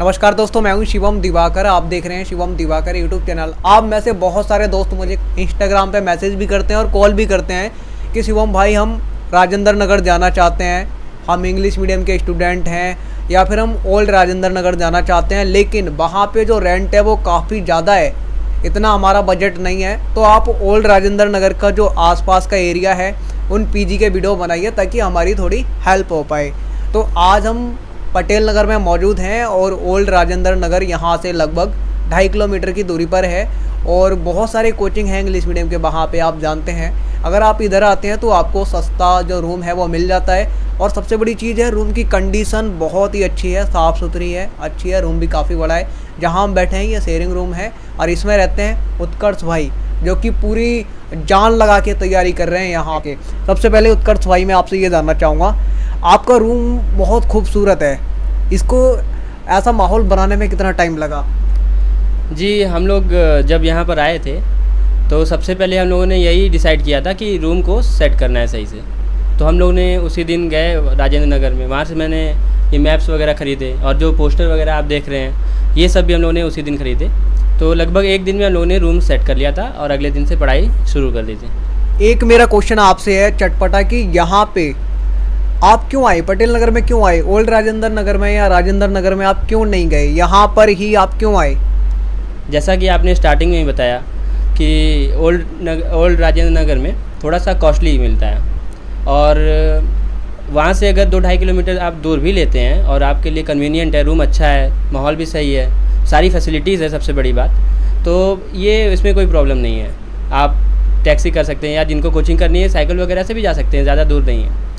नमस्कार दोस्तों, मैं हूं शिवम दिवाकर। आप देख रहे हैं शिवम दिवाकर यूट्यूब चैनल। आप में से बहुत सारे दोस्त मुझे इंस्टाग्राम पे मैसेज भी करते हैं और कॉल भी करते हैं कि शिवम भाई हम राजेंद्र नगर जाना चाहते हैं, हम इंग्लिश मीडियम के स्टूडेंट हैं या फिर हम ओल्ड राजेंद्र नगर जाना चाहते हैं, लेकिन वहाँ पे जो रेंट है वो काफ़ी ज़्यादा है, इतना हमारा बजट नहीं है। तो आप ओल्ड राजेंद्र नगर का जो आसपास का एरिया है उन पीजी के वीडियो बनाइए ताकि हमारी थोड़ी हेल्प हो पाए। तो आज हम पटेल नगर में मौजूद हैं और ओल्ड राजेंद्र नगर यहाँ से लगभग 2.5 किलोमीटर की दूरी पर है और बहुत सारे कोचिंग हैं इंग्लिश मीडियम के वहाँ पे, आप जानते हैं। अगर आप इधर आते हैं तो आपको सस्ता जो रूम है वो मिल जाता है और सबसे बड़ी चीज़ है रूम की कंडीशन बहुत ही अच्छी है, साफ़ सुथरी है, अच्छी है। रूम भी काफ़ी बड़ा है। जहाँ हम बैठे हैं ये शेयरिंग रूम है और इसमें रहते हैं उत्कर्ष भाई, जो कि पूरी जान लगा के तैयारी कर रहे हैं यहाँ के। सबसे पहले उत्कर्ष भाई मैं आपसे ये जानना चाहूँगा, आपका रूम बहुत खूबसूरत है, इसको ऐसा माहौल बनाने में कितना टाइम लगा? जी, हम लोग जब यहाँ पर आए थे तो सबसे पहले हम लोगों ने यही डिसाइड किया था कि रूम को सेट करना है सही से। तो हम लोग ने उसी दिन गए राजेंद्र नगर में, वहाँ से मैंने ये मैप्स वगैरह ख़रीदे और जो पोस्टर वगैरह आप देख रहे हैं ये सब भी हम लोगों ने उसी दिन ख़रीदे। तो लगभग एक दिन में हम लोगों ने रूम सेट कर लिया था और अगले दिन से पढ़ाई शुरू कर दी थी। एक मेरा क्वेश्चन आपसे है चटपटा कि यहाँ पे आप क्यों आए, पटेल नगर में क्यों आए? ओल्ड राजेंद्र नगर में या राजेंद्र नगर में आप क्यों नहीं गए, यहाँ पर ही आप क्यों आए? जैसा कि आपने स्टार्टिंग में ही बताया कि ओल्ड राजेंद्र नगर में थोड़ा सा कॉस्टली मिलता है और वहाँ से अगर 2-2.5 किलोमीटर आप दूर भी लेते हैं और आपके लिए कन्वीनियंट है, रूम अच्छा है, माहौल भी सही है, सारी फैसिलिटीज़ है, सबसे बड़ी बात तो ये इसमें कोई प्रॉब्लम नहीं है। आप टैक्सी कर सकते हैं या जिनको कोचिंग करनी है साइकिल वगैरह से भी जा सकते हैं, ज़्यादा दूर नहीं है।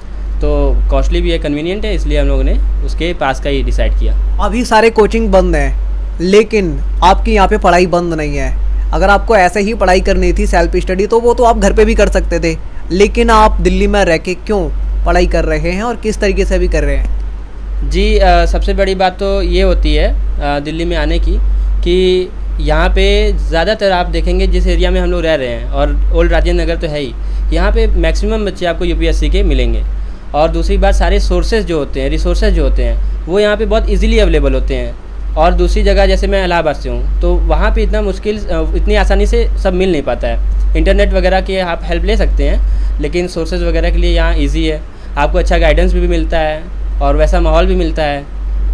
तो कॉस्टली भी है, कन्वीनियंट है, इसलिए हम लोगों ने उसके पास का ही डिसाइड किया। अभी सारे कोचिंग बंद हैं लेकिन आपकी यहाँ पे पढ़ाई बंद नहीं है। अगर आपको ऐसे ही पढ़ाई करनी थी सेल्फ स्टडी तो वो तो आप घर पे भी कर सकते थे, लेकिन आप दिल्ली में रह के क्यों पढ़ाई कर रहे हैं और किस तरीके से भी कर रहे हैं? जी, सबसे बड़ी बात तो ये होती है दिल्ली में आने की कि यहाँ पे ज़्यादातर आप देखेंगे जिस एरिया में हम लोग रह रहे हैं और ओल्ड राजेंद्र नगर तो है ही, यहाँ पे मैक्सिमम बच्चे आपको यूपीएससी के मिलेंगे। और दूसरी बात, सारे सोर्सेज जो होते हैं, रिसोर्सेज जो होते हैं वो यहाँ पे बहुत इजीली अवेलेबल होते हैं। और दूसरी जगह जैसे मैं इलाहाबाद से हूँ तो वहाँ पे इतनी आसानी से सब मिल नहीं पाता है। इंटरनेट वगैरह के आप हेल्प ले सकते हैं, लेकिन सोर्सेज वगैरह के लिए यहाँ ईजी है, आपको अच्छा गाइडेंस भी मिलता है और वैसा माहौल भी मिलता है।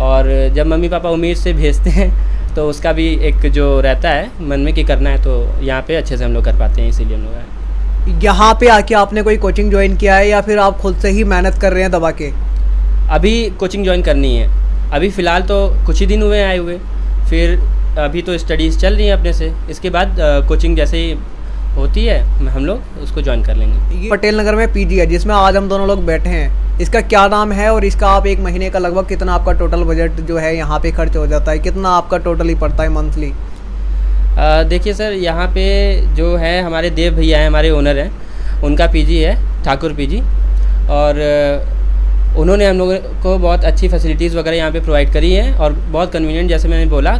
और जब मम्मी पापा उम्मीद से भेजते हैं तो उसका भी एक जो रहता है मन में कि करना है, तो यहाँ पे अच्छे से हम लोग कर पाते हैं, इसीलिए हम लोग आए। यहाँ पे आके आपने कोई कोचिंग ज्वाइन किया है या फिर आप खुद से ही मेहनत कर रहे हैं दबा के? अभी कोचिंग ज्वाइन करनी है, अभी फ़िलहाल तो कुछ ही दिन हुए आए हुए, फिर अभी तो स्टडीज़ चल रही हैं अपने से, इसके बाद कोचिंग जैसे ही होती है हम लोग उसको ज्वाइन कर लेंगे। पटेल नगर में पीजी है जिसमें आज हम दोनों लोग बैठे हैं, इसका क्या नाम है और इसका आप एक महीने का लगभग कितना आपका टोटल बजट जो है यहाँ पे खर्च हो जाता है, कितना आपका टोटली पड़ता है मंथली? देखिए सर, यहाँ पे जो है हमारे देव भैया हैं, हमारे ओनर हैं, उनका पीजी है ठाकुर पीजी और उन्होंने हम लोगों को बहुत अच्छी फैसिलिटीज़ वगैरह यहाँ पे प्रोवाइड करी हैं और बहुत कन्वीनियंट, जैसे मैंने बोला,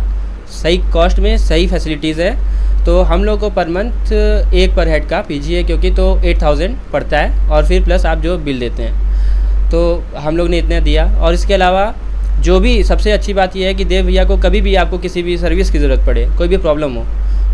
सही कॉस्ट में सही फैसिलिटीज़ है। तो हम लोग को पर मंथ एक पर हेड का पीजी है, क्योंकि तो 8000 पड़ता है और फिर प्लस आप जो बिल देते हैं, तो हम लोग ने इतना दिया। और इसके अलावा जो भी सबसे अच्छी बात यह है कि देव भैया को कभी भी आपको किसी भी सर्विस की ज़रूरत पड़े, कोई भी प्रॉब्लम हो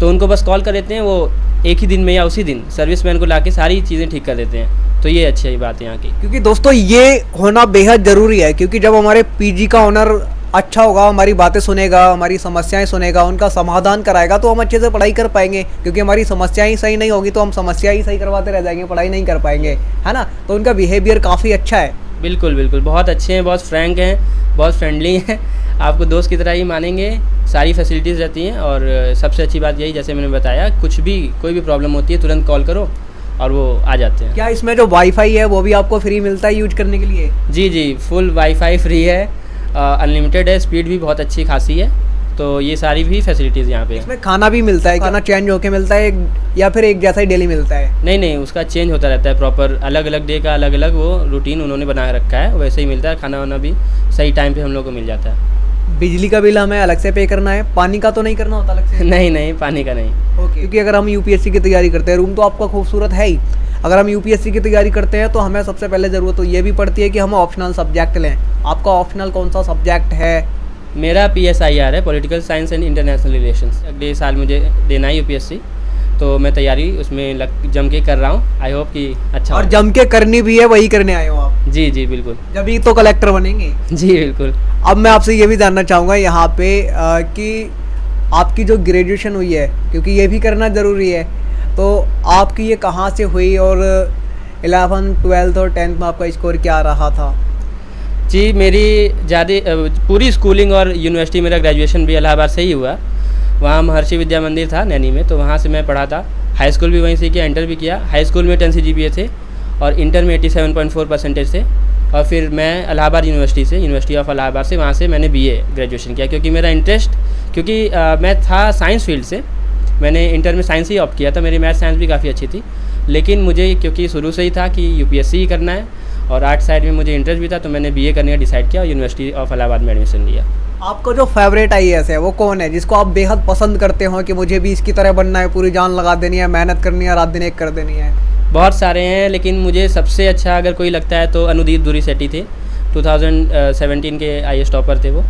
तो उनको बस कॉल कर देते हैं, वो एक ही दिन में या उसी दिन सर्विसमैन को लाके सारी चीज़ें ठीक कर देते हैं। तो ये अच्छी बात है यहाँ की। क्योंकि दोस्तों ये होना बेहद ज़रूरी है, क्योंकि जब हमारे पीजी का ओनर अच्छा होगा, हमारी बातें सुनेगा, हमारी समस्याएं सुनेगा, उनका समाधान कराएगा तो हम अच्छे से पढ़ाई कर पाएंगे। क्योंकि हमारी समस्याएं ही सही नहीं होगी तो हम समस्या ही सही करवाते रह जाएंगे, पढ़ाई नहीं कर पाएंगे, है ना। तो उनका बिहेवियर काफ़ी अच्छा है। बिल्कुल बिल्कुल, बहुत अच्छे हैं, बहुत फ्रैंक हैं, बहुत फ्रेंडली हैं, आपको दोस्त की तरह ही मानेंगे, सारी फैसिलिटीज़ रहती हैं। और सबसे अच्छी बात यही, जैसे मैंने बताया, कोई भी प्रॉब्लम होती है तुरंत कॉल करो और वो आ जाते हैं। क्या इसमें जो वाईफाई है वो भी आपको फ्री मिलता है यूज करने के लिए? जी जी, फुल वाईफाई फ्री है, अनलिमिटेड है, स्पीड भी बहुत अच्छी खासी है, तो ये सारी भी फैसिलिटीज़ यहाँ पे। इसमें खाना भी मिलता है, खाना चेंज होके मिलता है या फिर एक जैसा ही डेली मिलता है? नहीं, उसका चेंज होता रहता है, प्रॉपर अलग अलग डे का अलग अलग वो रूटीन उन्होंने बना रखा है, वैसे ही मिलता है। खाना वाना भी सही टाइम पे हम लोग को मिल जाता है। बिजली का बिल हमें अलग से पे करना है, पानी का तो नहीं करना होता अलग से? नहीं, पानी का नहीं। ओके, क्योंकि अगर हम यूपीएससी की तैयारी करते हैं, रूम तो आपका खूबसूरत है ही, अगर हम यूपीएससी की तैयारी करते हैं तो हमें सबसे पहले ज़रूरत तो ये भी पड़ती है कि हम ऑप्शनल सब्जेक्ट लें। आपका ऑप्शनल कौन सा सब्जेक्ट है मेरा PSIR है, political science and international relations. अगले साल मुझे देना है UPSC, तो मैं तैयारी उसमें जम के कर रहा हूँ। आई होप कि अच्छा और जम के करनी भी है, वही करने आए हो आप? जी जी बिल्कुल। जब ही तो कलेक्टर बनेंगे। जी बिल्कुल। अब मैं आपसे ये भी जानना चाहूँगा यहाँ पे कि आपकी जो ग्रेजुएशन हुई है, क्योंकि ये भी करना ज़रूरी है, तो आपकी ये कहाँ से हुई और 11th 12th और 10th में आपका स्कोर क्या रहा था? जी मेरी ज़्यादा पूरी स्कूलिंग और यूनिवर्सिटी, मेरा ग्रेजुएशन भी इलाहाबाद से ही हुआ। वहाँ महर्षि विद्या मंदिर था नैनी में, तो वहाँ से मैं पढ़ा था। हाई स्कूल भी वहीं से किया, इंटर भी किया। हाई स्कूल में 10 CGPA थे और इंटर में 87.4% थे। और फिर मैं इलाहाबाद यूनिवर्सिटी से, यूनिवर्सिटी ऑफ इलाहाबाद से, वहाँ से मैंने BA ग्रेजुएशन किया, क्योंकि मेरा इंटरेस्ट, क्योंकि मैं था साइंस फील्ड से, मैंने इंटर में साइंस ही ऑप्ट किया था। मेरी मैथ साइंस भी काफ़ी अच्छी थी, लेकिन मुझे क्योंकि शुरू से ही था कि UPSC ही करना है और आर्ट साइड में मुझे इंटरेस्ट भी था, तो मैंने BA करने का डिसाइड किया और यूनिवर्सिटी ऑफ इलाहाबाद में एडमिशन लिया। आपको जो फेवरेट IAS है वो कौन है, जिसको आप बेहद पसंद करते हो कि मुझे भी इसकी तरह बनना है, पूरी जान लगा देनी है, मेहनत करनी है, रात दिन एक कर देनी है? बहुत सारे हैं, लेकिन मुझे सबसे अच्छा अगर कोई लगता है तो अनुदीप धुरी सेठी थे। 2017 के IAS टॉपर थे वो,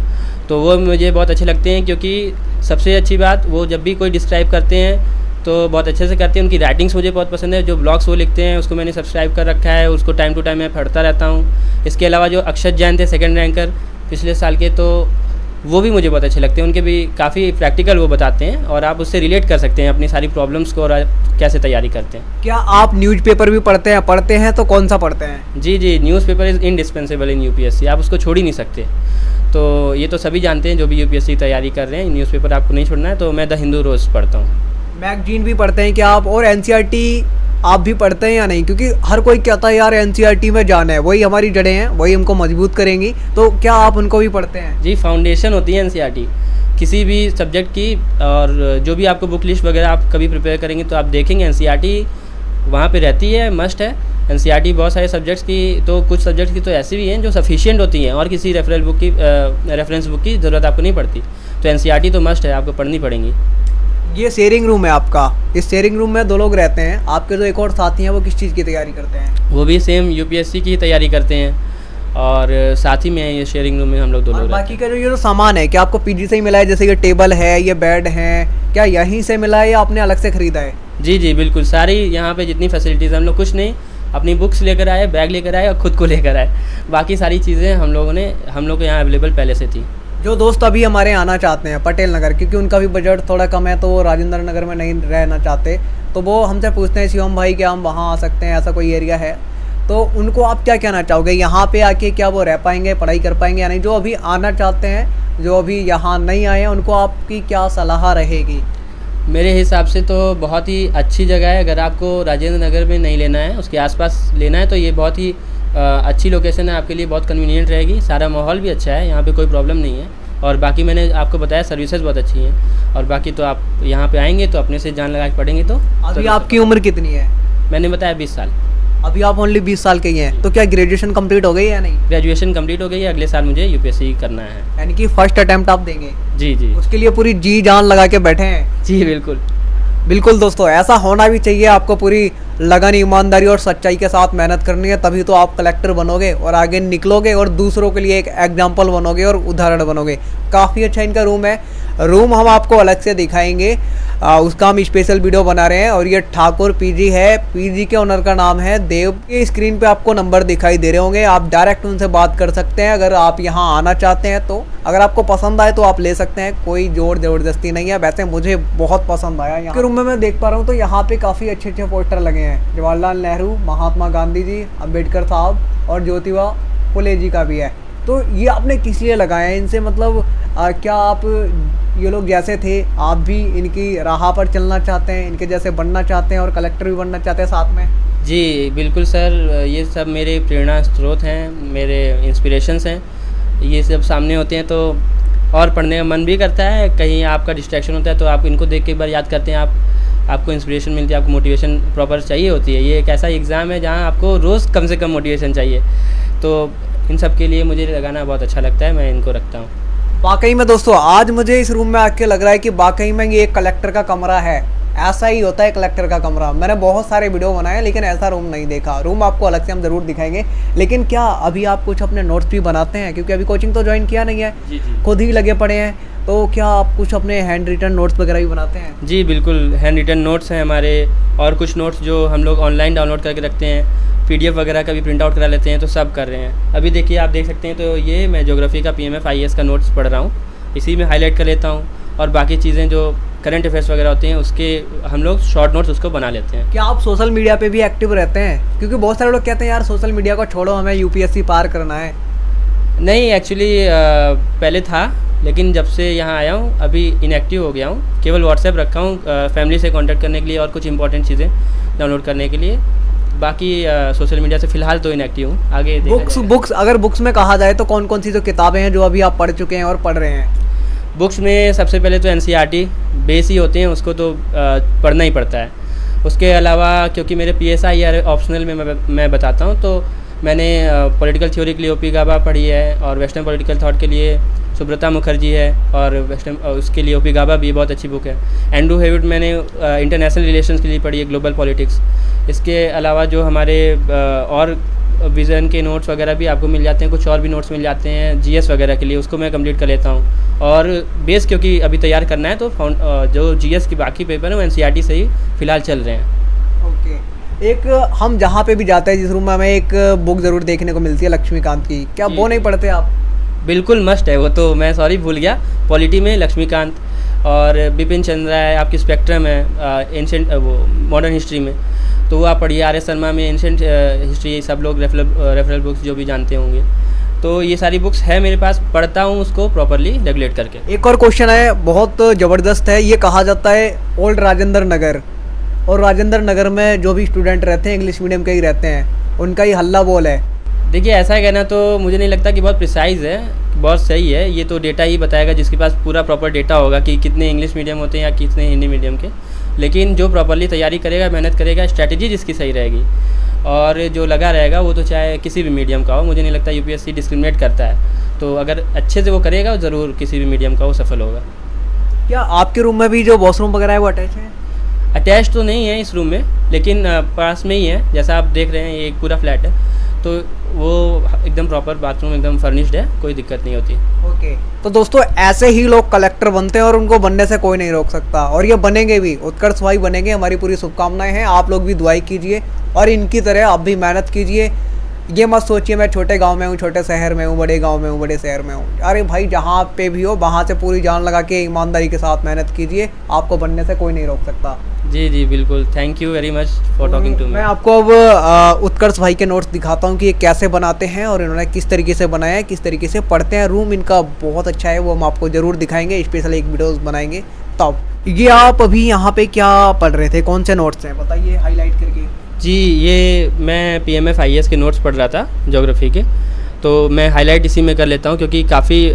तो वो मुझे बहुत अच्छे लगते हैं, क्योंकि सबसे अच्छी बात, वो जब भी कोई डिस्क्राइब करते हैं तो बहुत अच्छे से करते हैं। उनकी राइटिंग्स मुझे बहुत पसंद है। जो ब्लॉग्स वो लिखते हैं उसको मैंने सब्सक्राइब कर रखा है, उसको टाइम टू टाइम मैं पढ़ता रहता हूँ। इसके अलावा जो अक्षत जैन थे, 2nd रैंकर पिछले साल के, तो वो भी मुझे बहुत अच्छे लगते हैं। उनके भी काफ़ी प्रैक्टिकल वो बताते हैं और आप उससे रिलेट कर सकते हैं अपनी सारी प्रॉब्लम्स को और कैसे तैयारी करते हैं। क्या आप न्यूज़पेपर भी पढ़ते हैं तो कौन सा पढ़ते हैं? जी जी, newspaper is indispensable in UPSC, आप उसको छोड़ ही नहीं सकते। तो ये तो सभी जानते हैं जो भी UPSC की तैयारी कर रहे हैं, न्यूज़पेपर आपको नहीं छोड़ना है। तो मैं द हिंदू रोज़ पढ़ता हूँ। मैगजीन भी पढ़ते हैं क्या आप? और NCERT आप भी पढ़ते हैं या नहीं? क्योंकि हर कोई कहता है यार NCERT में जाना है, वही हमारी जड़ें हैं, वही हमको मजबूत करेंगी, तो क्या आप उनको भी पढ़ते हैं? जी, फाउंडेशन होती है NCERT किसी भी सब्जेक्ट की, और जो भी आपको बुक लिस्ट वगैरह आप कभी प्रिपेयर करेंगे तो आप देखेंगे NCERT वहाँ पे रहती है, मस्ट है। NCERT बहुत सारे सब्जेक्ट्स की, तो कुछ सब्जेक्ट्स की तो ऐसी भी हैं जो सफिशिएंट होती हैं और किसी रेफरेंस बुक की ज़रूरत आपको नहीं पड़ती। तो NCERT तो मस्ट है, आपको पढ़नी पड़ेंगी। ये शेयरिंग रूम है आपका, इस शेयरिंग रूम में 2 लोग रहते हैं। आपके जो एक और साथी हैं वो किस चीज़ की तैयारी करते हैं? वो भी सेम UPSC की तैयारी करते हैं और साथ ही में ये शेयरिंग रूम में हम लोग 2 लोग। बाकी का जो ये जो सामान है, क्या आपको PG से ही मिला है? जैसे ये टेबल है, ये बेड है, क्या यहीं से मिला है या आपने अलग से ख़रीदा है? जी जी बिल्कुल, सारी यहाँ पे जितनी फैसिलिटीज़, हम लोग कुछ नहीं, अपनी बुक्स लेकर आए, बैग लेकर आए और ख़ुद को लेकर आए। बाकी सारी चीज़ें हम लोग को यहाँ अवेलेबल पहले से थी। जो दोस्त अभी हमारे आना चाहते हैं पटेल नगर, क्योंकि उनका भी बजट थोड़ा कम है, तो वो राजेंद्र नगर में नहीं रहना चाहते, तो वो हमसे पूछते हैं शिवम भाई क्या हम वहाँ आ सकते हैं, ऐसा कोई एरिया है? तो उनको आप क्या कहना चाहोगे? यहाँ पे आके क्या वो रह पाएंगे, पढ़ाई कर पाएंगे या नहीं? जो अभी आना चाहते हैं, जो अभी यहाँ नहीं आए हैं, उनको आपकी क्या सलाह रहेगी? मेरे हिसाब से तो बहुत ही अच्छी जगह है। अगर आपको राजेंद्र नगर में नहीं लेना है, उसके आसपास लेना है, तो ये बहुत ही अच्छी लोकेशन है, आपके लिए बहुत कन्वीनियंट रहेगी। सारा माहौल भी अच्छा है, यहाँ पे कोई प्रॉब्लम नहीं है। और बाकी मैंने आपको बताया सर्विसेज बहुत अच्छी हैं। और बाकी तो आप यहाँ पे आएंगे तो अपने से जान लगा के पढ़ेंगे। तो अभी आपकी उम्र कितनी है? मैंने बताया 20 साल। अभी आप ओनली 20 साल के ही हैं, तो क्या ग्रेजुएशन कंप्लीट हो गई या नहीं? ग्रेजुएशन कंप्लीट हो गई है, अगले साल मुझे UPSC करना है। यानी कि फर्स्ट अटेम्प्ट आप देंगे? जी जी, उसके लिए पूरी जी जान लगा के बैठे हैं? जी बिल्कुल बिल्कुल दोस्तों, ऐसा होना भी चाहिए। आपको पूरी लगन, ईमानदारी और सच्चाई के साथ मेहनत करनी है, तभी तो आप कलेक्टर बनोगे और आगे निकलोगे और दूसरों के लिए एक एग्जाम्पल बनोगे और उदाहरण बनोगे। काफ़ी अच्छा इनका रूम है। रूम हम आपको अलग से दिखाएंगे, उसका हम स्पेशल वीडियो बना रहे हैं। और ये ठाकुर PG है, PG के ओनर का नाम है देव। ये स्क्रीन पे आपको नंबर दिखाई दे रहे होंगे, आप डायरेक्ट उनसे बात कर सकते हैं अगर आप यहाँ आना चाहते हैं तो। अगर आपको पसंद आए तो आप ले सकते हैं, कोई जोर ज़बरदस्ती नहीं है। वैसे मुझे बहुत पसंद आया। यहाँ के रूम में मैं देख पा रहा हूँ तो यहाँ पे काफ़ी अच्छे अच्छे पोस्टर लगे हैं। जवाहरलाल नेहरू, महात्मा गांधी जी, अम्बेडकर साहब और ज्योतिबा फुले जी का भी है। तो ये आपने किस लिए लगाया है? इनसे मतलब क्या आप ये लोग जैसे थे, आप भी इनकी राह पर चलना चाहते हैं, इनके जैसे बनना चाहते हैं और कलेक्टर भी बनना चाहते हैं साथ में? जी बिल्कुल सर, ये सब मेरे प्रेरणा स्रोत हैं, मेरे इंस्पिरेशंस हैं। ये सब सामने होते हैं तो और पढ़ने का मन भी करता है। कहीं आपका डिस्ट्रैक्शन होता है तो आप इनको देख के एक बार याद करते हैं, आपको इंस्पिरेशन मिलती है, आपको मोटिवेशन प्रॉपर चाहिए होती है। ये एक ऐसा एग्ज़ाम है जहाँ आपको रोज़ कम से कम मोटिवेशन चाहिए। तो इन सब के लिए मुझे लगाना बहुत अच्छा लगता है, मैं इनको रखता हूँ। वाकई में दोस्तों, आज मुझे इस रूम में आके लग रहा है कि वाकई में ये एक कलेक्टर का कमरा है। ऐसा ही होता है कलेक्टर का कमरा। मैंने बहुत सारे वीडियो बनाए लेकिन ऐसा रूम नहीं देखा। रूम आपको अलग से हम ज़रूर दिखाएंगे। लेकिन क्या अभी आप कुछ अपने नोट्स भी बनाते हैं? क्योंकि अभी कोचिंग तो ज्वाइन किया नहीं है, जी जी खुद ही लगे पड़े हैं, तो क्या आप कुछ अपने हैंड रिटन नोट्स वगैरह भी बनाते हैं? जी बिल्कुल, हैंड रिटन नोट्स हैं हमारे, और कुछ नोट्स जो हम लोग ऑनलाइन डाउनलोड करके रखते हैं, PDF वगैरह का भी प्रिंट आउट करा लेते हैं, तो सब कर रहे हैं। अभी देखिए, आप देख सकते हैं, तो ये मैं ज्योग्राफी का PMF IAS का नोट्स पढ़ रहा हूँ, इसी में हाईलाइट कर लेता हूँ, और बाकी चीज़ें जो करंट अफेयर्स वगैरह होते हैं उसके हम लोग शॉर्ट नोट्स उसको बना लेते हैं। क्या आप सोशल मीडिया पे भी एक्टिव रहते हैं? क्योंकि बहुत सारे लोग कहते हैं यार सोशल मीडिया को छोड़ो, हमें UPSC पार करना है। नहीं, एक्चुअली पहले था, लेकिन जब से यहाँ आया हूँ अभी इनएक्टिव हो गया हूँ। केवल व्हाट्सएप रखा हूँ फैमिली से कांटेक्ट करने के लिए और कुछ इंपॉर्टेंट चीज़ें डाउनलोड करने के लिए। बाकी सोशल मीडिया से फ़िलहाल तो इनएक्टिव हूँ। आगे बुक्स अगर बुक्स में कहा जाए तो कौन कौन सी जो किताबें हैं जो अभी आप पढ़ चुके हैं और पढ़ रहे हैं? बुक्स में सबसे पहले तो NCERT बेस ही होते हैं, उसको तो पढ़ना ही पड़ता है। उसके अलावा क्योंकि मेरे PSI या ऑप्शनल में मैं बताता हूँ, तो मैंने पॉलिटिकल थ्योरी के लिए OP गाबा पढ़ी है, और वेस्टर्न पॉलिटिकल थॉट के लिए सुब्रता मुखर्जी है, और वेस्टर्न उसके लिए OP गाबा भी बहुत अच्छी बुक है। एंड्रू हेविड मैंने इंटरनेशनल रिलेशंस के लिए पढ़ी है, ग्लोबल पॉलिटिक्स। इसके अलावा जो हमारे और विज़न के नोट्स वगैरह भी आपको मिल जाते हैं, कुछ और भी नोट्स मिल जाते हैं GS वगैरह के लिए, उसको मैं कंप्लीट कर लेता हूँ। और बेस क्योंकि अभी तैयार करना है, तो जो GS की बाकी पेपर हैं वो NCERT से ही फ़िलहाल चल रहे हैं। ओके। एक हम जहाँ पे भी जाते हैं, जिस रूम में हमें एक बुक ज़रूर देखने को मिलती है लक्ष्मीकांत की, क्या वो नहीं पढ़ते आप? बिल्कुल मस्ट है वो तो, मैं सॉरी भूल गया। पॉलिटी में लक्ष्मीकांत, और बिपिन चंद्रा है, आपकी स्पेक्ट्रम है एंशेंट वो मॉडर्न हिस्ट्री में, तो वो आप पढ़िए। RS शर्मा में एंशेंट हिस्ट्री, सब लोग रेफरल बुक्स जो भी जानते होंगे, तो ये सारी बुक्स है मेरे पास, पढ़ता हूँ उसको प्रॉपरली रेगुलेट करके। एक और क्वेश्चन है, बहुत ज़बरदस्त है। ये कहा जाता है ओल्ड राजेंद्र नगर, और राजेंद्र नगर में जो भी स्टूडेंट रहते हैं इंग्लिश मीडियम के ही रहते हैं, उनका ही हल्ला बोल है। देखिए, ऐसा कहना तो मुझे नहीं लगता कि बहुत प्रिसाइज़ है, बहुत सही है। ये तो डेटा ही बताएगा, जिसके पास पूरा प्रॉपर डेटा होगा कि कितने इंग्लिश मीडियम होते हैं या कितने हिंदी मीडियम के। लेकिन जो प्रॉपरली तैयारी करेगा, मेहनत करेगा, स्ट्रैटेजी जिसकी सही रहेगी, और जो लगा रहेगा, वो तो चाहे किसी भी मीडियम का हो, मुझे नहीं लगता UPSC डिस्क्रिमिनेट करता है। तो अगर अच्छे से वो करेगा, ज़रूर किसी भी मीडियम का वो सफल होगा। क्या आपके रूम में भी जो वॉशरूम वगैरह है वो अटैच है? अटैच तो नहीं है इस रूम में, लेकिन पास में ही है। जैसा आप देख रहे हैं, ये एक पूरा फ्लैट है, तो वो एकदम प्रॉपर बाथरूम एकदम फर्निश्ड है, कोई दिक्कत नहीं होती। ओके। तो दोस्तों, ऐसे ही लोग कलेक्टर बनते हैं और उनको बनने से कोई नहीं रोक सकता, और ये बनेंगे भी, उत्कर्ष भाई बनेंगे। हमारी पूरी शुभकामनाएं हैं। आप लोग भी दुआई कीजिए और इनकी तरह आप भी मेहनत कीजिए। ये मत सोचिए मैं छोटे गांव में हूँ, छोटे शहर में हूँ, बड़े गांव में हूँ, बड़े शहर में हूँ। अरे भाई, जहाँ पे भी हो वहाँ से पूरी जान लगा के ईमानदारी के साथ मेहनत कीजिए, आपको बनने से कोई नहीं रोक सकता। जी जी बिल्कुल, thank you very much for talking to me. मैं आपको अब उत्कर्ष भाई के नोट्स दिखाता हूँ कि ये कैसे बनाते हैं और इन्होंने किस तरीके से बनाया है, किस तरीके से पढ़ते हैं। रूम इनका बहुत अच्छा है, वो हम आपको ज़रूर दिखाएंगे, स्पेशल एक वीडियोस बनाएंगे। तब ये आप अभी यहाँ पे क्या पढ़ रहे थे, कौन से नोट्स हैं बताइए हाईलाइट करके। जी, ये मैं PMF IAS के नोट्स पढ़ रहा था ज्योग्राफी के, तो मैं हाईलाइट इसी में कर लेता हूँ, क्योंकि काफ़ी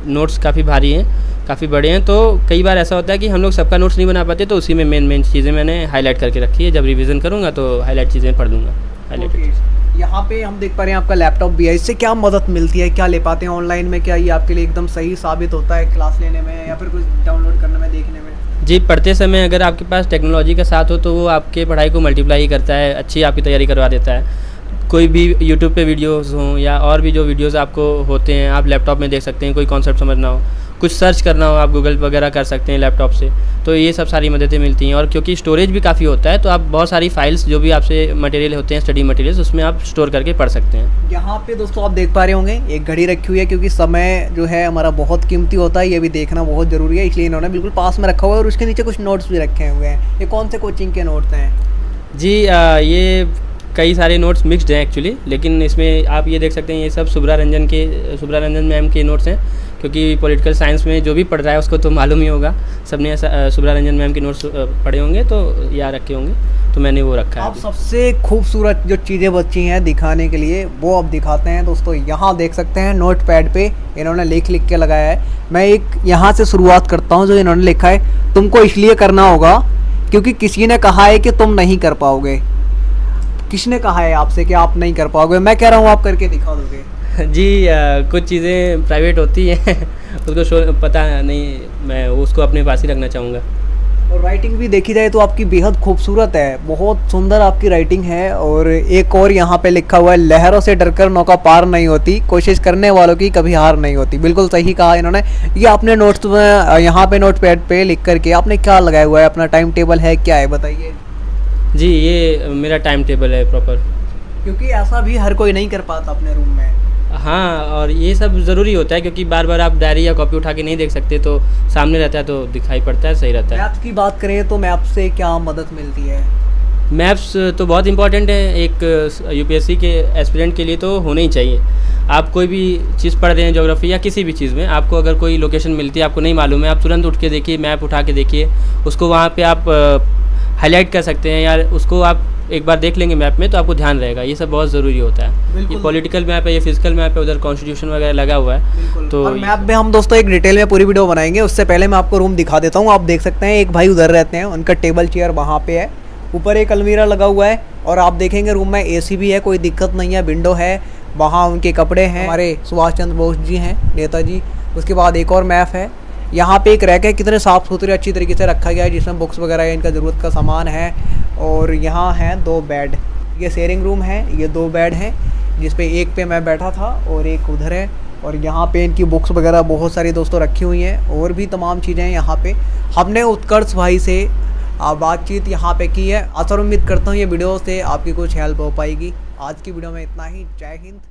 नोट्स काफ़ी भारी हैं, काफ़ी बड़े हैं, तो कई बार ऐसा होता है कि हम लोग सबका नोट्स नहीं बना पाते, तो उसी में मेन चीज़ें मैंने हाईलाइट करके रखी है। जब रिवीजन करूँगा तो हाईलाइट चीज़ें पढ़ लूँगा। हाईलाइट यहाँ पे हम देख पा रहे हैं आपका लैपटॉप भी है, इससे क्या मदद मिलती है, क्या ले पाते हैं ऑनलाइन में? क्या ये आपके लिए एकदम सही साबित होता है क्लास लेने में या फिर कुछ डाउनलोड करने में, देखने में? जी, पढ़ते समय अगर आपके पास टेक्नोलॉजी का साथ हो तो वो आपके पढ़ाई को मल्टीप्लाई करता है, अच्छी आपकी तैयारी करवा देता है। कोई भी यूट्यूब पे वीडियोस हों या और भी जो वीडियोस आपको होते हैं, आप लैपटॉप में देख सकते हैं। कोई कॉन्सेप्ट समझना हो, कुछ सर्च करना हो, आप गूगल वगैरह कर सकते हैं लैपटॉप से, तो ये सब सारी मददें मिलती हैं। और क्योंकि स्टोरेज भी काफ़ी होता है, तो आप बहुत सारी फाइल्स जो भी आपसे मटेरियल होते हैं, स्टडी मटेरियल्स, उसमें आप स्टोर करके पढ़ सकते हैं। यहाँ पे दोस्तों आप देख पा रहे होंगे एक घड़ी रखी हुई है, क्योंकि समय जो है हमारा बहुत कीमती होता है, ये भी देखना बहुत ज़रूरी है, इसलिए इन्होंने बिल्कुल पास में रखा हुआ है। और उसके नीचे कुछ नोट्स भी रखे हुए हैं। ये कौन से कोचिंग के नोट्स हैं? जी, ये कई सारे नोट्स मिक्स्ड हैं एक्चुअली, लेकिन इसमें आप ये देख सकते हैं, ये सब सुब्रा रंजन मैम के नोट्स हैं, क्योंकि पॉलिटिकल साइंस में जो भी पढ़ रहा है उसको तो मालूम ही होगा, सबने सुब्रा रंजन मैम के नोट्स पढ़े होंगे तो या रखे होंगे, तो मैंने वो रखा है। आप सबसे खूबसूरत जो चीज़ें बची हैं दिखाने के लिए वो अब दिखाते हैं। दोस्तों यहाँ देख सकते हैं नोट पैड पे इन्होंने लिख के लगाया है। मैं एक यहाँ से शुरुआत करता हूँ, जो इन्होंने लिखा है, तुमको इसलिए करना होगा क्योंकि किसी ने कहा है कि तुम नहीं कर पाओगे। किसने कहा है आपसे कि आप नहीं कर पाओगे? मैं कह रहा हूँ आप करके दिखा दोगे। जी, कुछ चीज़ें प्राइवेट होती हैं उसको पता नहीं, मैं उसको अपने पास ही रखना चाहूँगा। और राइटिंग भी देखी जाए तो आपकी बेहद खूबसूरत है, बहुत सुंदर आपकी राइटिंग है। और एक और यहाँ पे लिखा हुआ है, लहरों से डरकर नौका पार नहीं होती, कोशिश करने वालों की कभी हार नहीं होती। बिल्कुल सही कहा इन्होंने। ये आपने नोट्स में यहाँ पे नोट पैड पे लिख करके आपने क्या लगाया हुआ है, अपना टाइम टेबल है क्या है बताइए। जी, ये मेरा टाइम टेबल है प्रॉपर। क्योंकि ऐसा भी हर कोई नहीं कर पाता अपने रूम में। हाँ, और ये सब ज़रूरी होता है क्योंकि बार बार आप डायरी या कॉपी उठा के नहीं देख सकते, तो सामने रहता है तो दिखाई पड़ता है, सही रहता है। मैप्स की बात करें तो मैप से क्या मदद मिलती है? मैप्स तो बहुत इंपॉर्टेंट है, एक यूपीएससी के एस्पिरेंट के लिए तो होना ही चाहिए। आप कोई भी चीज़ पढ़ रहे हैं, ज्योग्राफी या किसी भी चीज़ में, आपको अगर कोई लोकेशन मिलती है, आपको नहीं मालूम है, आप तुरंत उठ के देखिए, मैप उठा के देखिए, उसको वहाँ पे आप हाईलाइट कर सकते हैं, या उसको आप एक बार देख लेंगे मैप में तो आपको ध्यान रहेगा। ये सब बहुत ज़रूरी होता है। ये पॉलिटिकल मैप है, ये फिजिकल मैप है, उधर कॉन्स्टिट्यूशन वगैरह लगा हुआ है। तो और मैप में हम दोस्तों एक डिटेल में पूरी वीडियो बनाएंगे, उससे पहले मैं आपको रूम दिखा देता हूँ। आप देख सकते हैं एक भाई उधर रहते हैं, उनका टेबल चेयर वहाँ पे है, ऊपर एक अलमीरा लगा हुआ है, और आप देखेंगे रूम में एसी भी है, कोई दिक्कत नहीं है, विंडो है, वहाँ उनके कपड़े हैं, हमारे सुभाष चंद्र बोस जी हैं, नेताजी। उसके बाद एक और मैप है, यहाँ पे एक रैक है, कितने साफ़ सुथरे अच्छी तरीके से रखा गया है, जिसमें बुक्स वगैरह इनका ज़रूरत का सामान है। और यहाँ हैं 2 बेड, ये शेयरिंग रूम है, ये 2 बेड हैं, जिसपे एक पे मैं बैठा था और एक उधर है। और यहाँ पे इनकी बुक्स वगैरह बहुत सारी दोस्तों रखी हुई हैं, और भी तमाम चीज़ें हैं यहाँ पे। हमने उत्कर्ष भाई से बातचीत यहाँ पे की है। आशा उम्मीद करता हूँ ये वीडियो से आपकी कुछ हेल्प हो पाएगी। आज की वीडियो में इतना ही। जय हिंद।